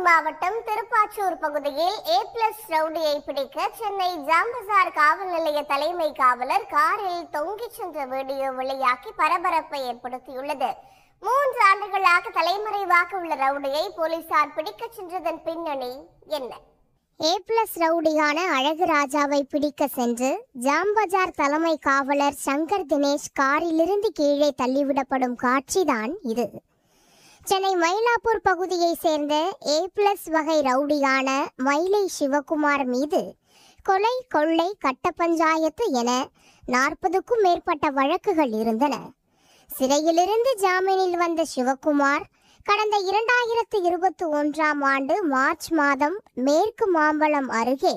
மாவட்டம் திருப்பாச்சூர் பகுதியில் A+ ரவுடியை பிடிக்க சென்னை ஜாம்பசார் காவல் நிலைய தலைமை காவலர் காரில் தொங்கிச் சென்ற வீடியோ வெளியாகி பரபரப்பை ஏற்படுத்தியுள்ளது. 3 ஆண்டுகளாக தலைமறைவாக உள்ள ரவுடியை போலீசார் பிடிக்க சென்றதன் பின்னணி என்ன? A+ ரவுடியான அழகுராஜாவை பிடிக்க சென்று ஜாம்பஜார் தலைமை காவலர் சங்கர் தினேஷ் காரிலிருந்து கீழே தள்ளிவிடப்படும் காட்சிதான் இது. சென்னை மயிலாப்பூர் பகுதியை சேர்ந்த A+ வகை ரவுடியான மயிலை சிவகுமார் மீது கொலை, கொள்ளை, கட்ட பஞ்சாயத்து என 40க்கும் மேற்பட்ட வழக்குகள் இருந்தன. சிறையிலிருந்து ஜாமீனில் வந்த சிவகுமார் கடந்த 2021ஆம் ஆண்டு மார்ச் மாதம் மேற்கு மாம்பலம் அருகே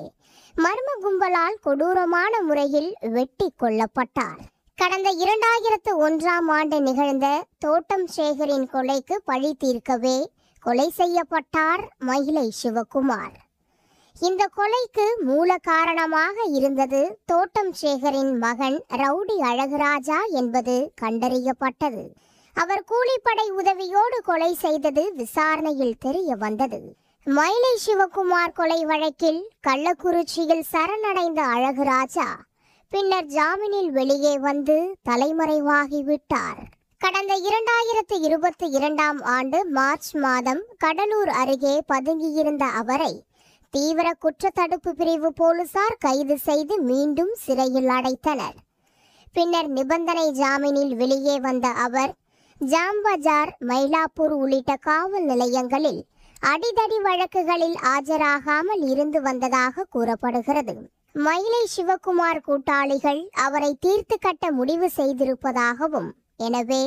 மர்ம கும்பலால் கொடூரமான முறையில் வெட்டி கொல்லப்பட்டார். கடந்த 2001ஆம் ஆண்டு நிகழ்ந்த தோட்டம் சேகரின் கொலைக்கு பழி தீர்க்கவே கொலை செய்யப்பட்டார் மயிலை சிவகுமார். இந்த கொலைக்கு மூல காரணமாக இருந்தது தோட்டம் சேகரின் மகன் ரவுடி அழகுராஜா என்பது கண்டறியப்பட்டது. அவர் கூலிப்படை உதவியோடு கொலை செய்தது விசாரணையில் தெரிய வந்தது. மயிலை சிவகுமார் கொலை வழக்கில் கள்ளக்குறிச்சியில் சரணடைந்த அழகுராஜா பின்னர் ஜாமீனில் வெளியே வந்து தலைமறைவாகிவிட்டார். கடந்த 2022ஆம் ஆண்டு மார்ச் மாதம் கடலூர் அருகே பதுங்கியிருந்த அவரை தீவிர குற்றத்தடுப்பு பிரிவு போலீசார் கைது செய்து மீண்டும் சிறையில் அடைத்தனர். பின்னர் நிபந்தனை ஜாமீனில் வெளியே வந்த அவர் ஜாம்பஜார், மயிலாப்பூர் உள்ளிட்ட காவல் நிலையங்களில் அடிதடி வழக்குகளில் ஆஜராகாமல் இருந்து வந்ததாக கூறப்படுகிறது. மயிலை சிவகுமார் கூட்டாளிகள் அவரை தீர்த்து கட்ட முடிவு செய்திருப்பதாகவும், எனவே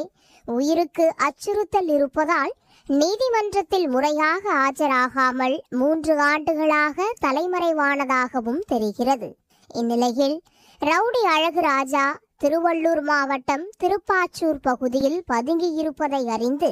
உயிருக்கு அச்சுறுத்தல் இருப்பதால் நீதிமன்றத்தில் முறையாக ஆஜராகாமல் 3 ஆண்டுகளாக தலைமறைவானதாகவும் தெரிகிறது. இந்நிலையில் ரவுடி அழகுராஜா திருவள்ளூர் மாவட்டம் திருப்பாச்சூர் பகுதியில் பதுங்கியிருப்பதை அறிந்து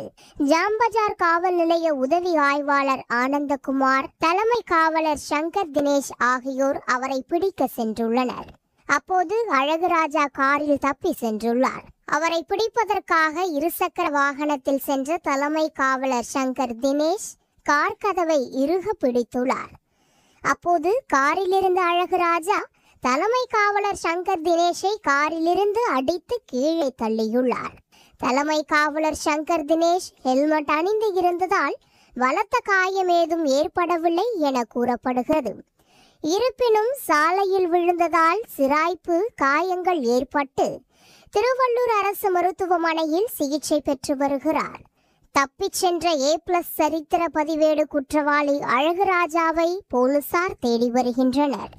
ஜாம்பஜார் காவல் நிலைய உதவி ஆய்வாளர் ஆனந்தகுமார், தலைமை காவலர் சங்கர் தினேஷ் ஆகியோர் அவரை பிடிக்க சென்றுள்ளனர். அப்போது அழகுராஜா காரில் தப்பி சென்றுள்ளார். அவரை பிடிப்பதற்காக இருசக்கர வாகனத்தில் சென்ற தலைமை காவலர் சங்கர் தினேஷ் கார் கதவை இறுக பிடித்துள்ளார். அப்போது காரிலிருந்த அழகுராஜா தலைமை காவலர் சங்கர் தினேஷை காரிலிருந்து அடித்து கீழே தள்ளியுள்ளார். தலைமை காவலர் சங்கர் தினேஷ் ஹெல்மெட் அணிந்து இருந்ததால் பலத்த காயம் ஏதும் ஏற்படவில்லை என கூறப்படுகிறது. இருப்பினும் சாலையில் விழுந்ததால் சிராய்ப்பு காயங்கள் ஏற்பட்டு திருவள்ளூர் அரசு மருத்துவமனையில் சிகிச்சை பெற்று வருகிறார். தப்பிச் சென்ற A+ சரித்திர பதிவேடு குற்றவாளி அழகுராஜாவை போலீசார் தேடி வருகின்றனர்.